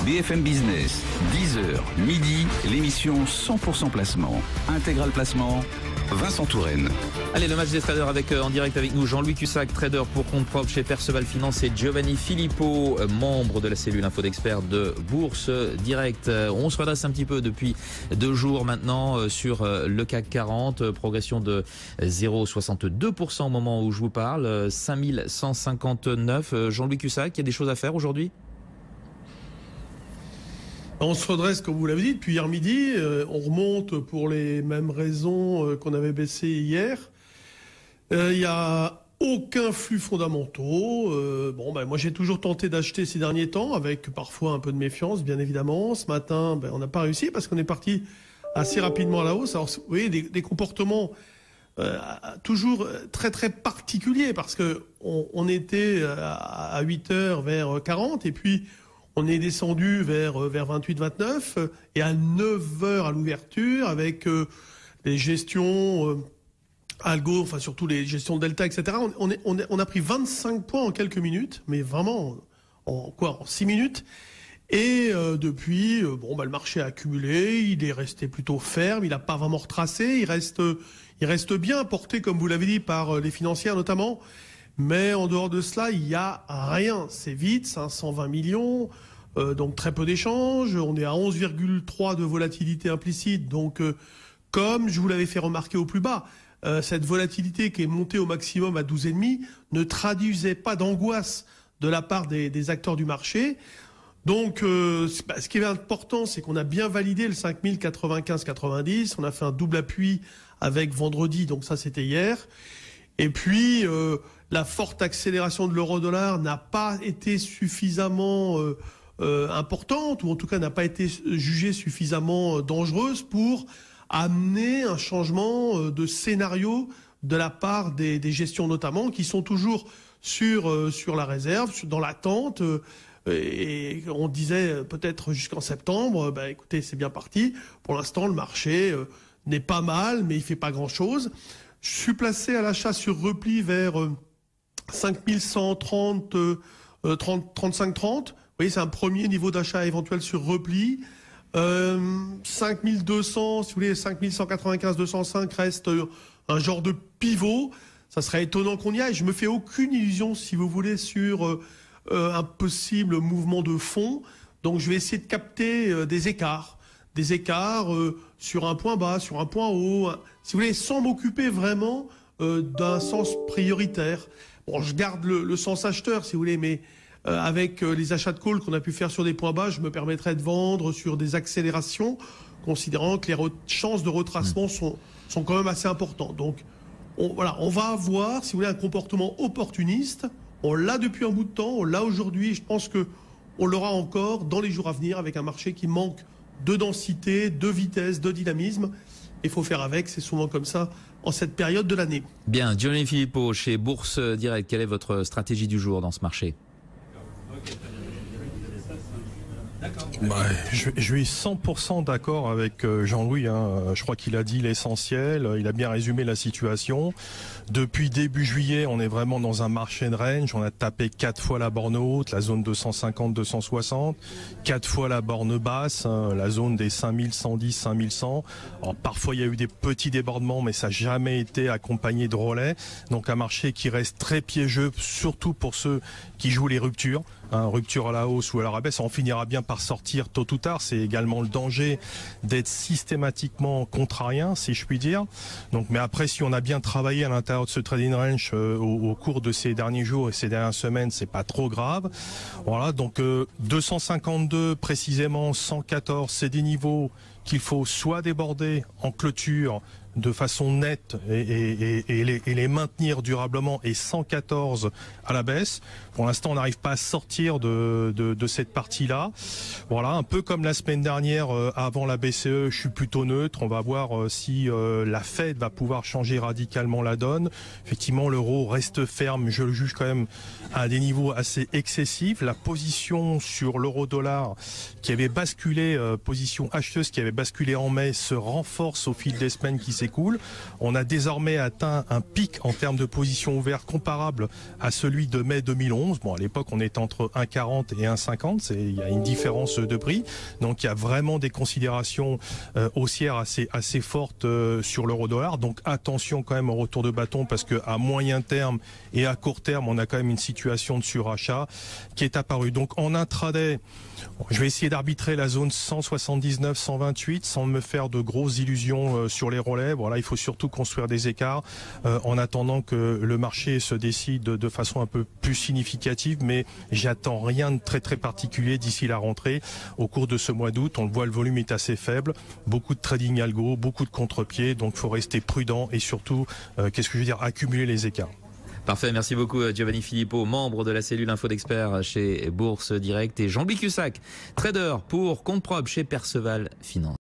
BFM Business, 10h, midi, l'émission 100% placement. Intégral placement, Vincent Touraine. Allez, le match des traders avec en direct avec nous Jean-Louis Cussac, trader pour compte propre chez Perceval Finance, et Giovanni Filippo, membre de la cellule info d'experts de Bourse Direct. On se redresse un petit peu depuis 2 jours maintenant sur le CAC 40, progression de 0,62% au moment où je vous parle, 5159. Jean-Louis Cussac, il y a des choses à faire aujourd'hui ? On se redresse, comme vous l'avez dit, depuis hier midi. On remonte pour les mêmes raisons qu'on avait baissé hier. Il n'y a aucun flux fondamentaux. Moi, j'ai toujours tenté d'acheter ces derniers temps, avec parfois un peu de méfiance, bien évidemment. Ce matin, on n'a pas réussi parce qu'on est parti assez rapidement à la hausse. Alors, vous voyez, des comportements toujours très très particuliers, parce que on était à 8h vers 40, et puis on est descendu vers 28-29, et à 9h à l'ouverture, avec les gestions algo, enfin surtout les gestions delta, etc. On a pris 25 points en quelques minutes, mais vraiment en 6 minutes. Et depuis, le marché a accumulé, il est resté plutôt ferme, il n'a pas vraiment retracé, il reste bien porté, comme vous l'avez dit, par les financières notamment. Mais en dehors de cela, il n'y a rien. C'est vite, 520 millions, donc très peu d'échanges. On est à 11,3 de volatilité implicite. Donc, comme je vous l'avais fait remarquer au plus bas, cette volatilité qui est montée au maximum à 12,5 ne traduisait pas d'angoisse de la part des acteurs du marché. Donc, ce qui est important, c'est qu'on a bien validé le 5095-90. On a fait un double appui avec vendredi, donc ça c'était hier. Et puis, la forte accélération de l'euro-dollar n'a pas été suffisamment importante, ou en tout cas n'a pas été jugée suffisamment dangereuse pour amener un changement de scénario de la part des gestions notamment, qui sont toujours sur la réserve, dans l'attente. Et on disait peut-être jusqu'en septembre, écoutez, c'est bien parti. Pour l'instant, le marché n'est pas mal, mais il fait pas grand-chose. Je suis placé à l'achat sur repli vers 5130, 35-30. Vous voyez, c'est un premier niveau d'achat éventuel sur repli. 5200, si vous voulez, 5195-205 reste un genre de pivot. Ça serait étonnant qu'on y aille. Je me fais aucune illusion, si vous voulez, sur un possible mouvement de fond. Donc je vais essayer de capter des écarts sur un point bas, sur un point haut, si vous voulez, sans m'occuper vraiment d'un sens prioritaire. Bon, je garde le sens acheteur, si vous voulez, mais avec les achats de call qu'on a pu faire sur des points bas, je me permettrai de vendre sur des accélérations, considérant que les chances de retracement sont quand même assez importantes. Donc on va avoir, si vous voulez, un comportement opportuniste. On l'a depuis un bout de temps, on l'a aujourd'hui, je pense que on l'aura encore dans les jours à venir, avec un marché qui manque de densité, de vitesse, de dynamisme. Il faut faire avec, c'est souvent comme ça en cette période de l'année. Bien, Giovanni Filippo chez Bourse Direct, quelle est votre stratégie du jour dans ce marché ? Je suis 100% d'accord avec Jean-Louis. Je crois qu'il a dit l'essentiel. Il a bien résumé la situation. Depuis début juillet, on est vraiment dans un marché de range. On a tapé 4 fois la borne haute, la zone 250-260, 4 fois la borne basse, la zone des 5110, 5100. Alors, parfois, il y a eu des petits débordements, mais ça n'a jamais été accompagné de relais. Donc un marché qui reste très piégeux, surtout pour ceux qui jouent les ruptures. Rupture à la hausse ou à la baisse, on finira bien par sortir tôt ou tard. C'est également le danger d'être systématiquement contrarien, si je puis dire. Donc, mais après, si on a bien travaillé à l'intérieur de ce trading range au cours de ces derniers jours et ces dernières semaines, c'est pas trop grave. Voilà, donc 252 précisément, 114, c'est des niveaux qu'il faut soit déborder en clôture de façon nette et les maintenir durablement, et 114 à la baisse. Pour l'instant, on n'arrive pas à sortir de cette partie-là. Voilà, un peu comme la semaine dernière avant la BCE, je suis plutôt neutre. On va voir si la Fed va pouvoir changer radicalement la donne. Effectivement, l'euro reste ferme, je le juge quand même à des niveaux assez excessifs. La position sur l'euro-dollar qui avait basculé, position acheteuse qui avait basculé en mai, se renforce au fil des semaines qui s'écoule. On a désormais atteint un pic en termes de position ouverte comparable à celui de mai 2011. Bon, à l'époque, on était entre 1,40 et 1,50. Il y a une différence de prix. Donc, il y a vraiment des considérations haussières assez fortes sur l'euro-dollar. Donc, attention quand même au retour de bâton parce qu'à moyen terme et à court terme, on a quand même une situation de surachat qui est apparue. Donc, en intraday, je vais essayer d'arbitrer la zone 179-128 sans me faire de grosses illusions sur les relais. Voilà, il faut surtout construire des écarts en attendant que le marché se décide de façon un peu plus significative, mais j'attends rien de très très particulier d'ici la rentrée. Au cours de ce mois d'août, on le voit, le volume est assez faible, beaucoup de trading algo, beaucoup de contre-pieds, donc il faut rester prudent et surtout, accumuler les écarts. Parfait, merci beaucoup Giovanni Filippo, membre de la cellule info d'experts chez Bourse Direct, et Jean-Louis Cussac, trader pour compte propre chez Perceval Finance.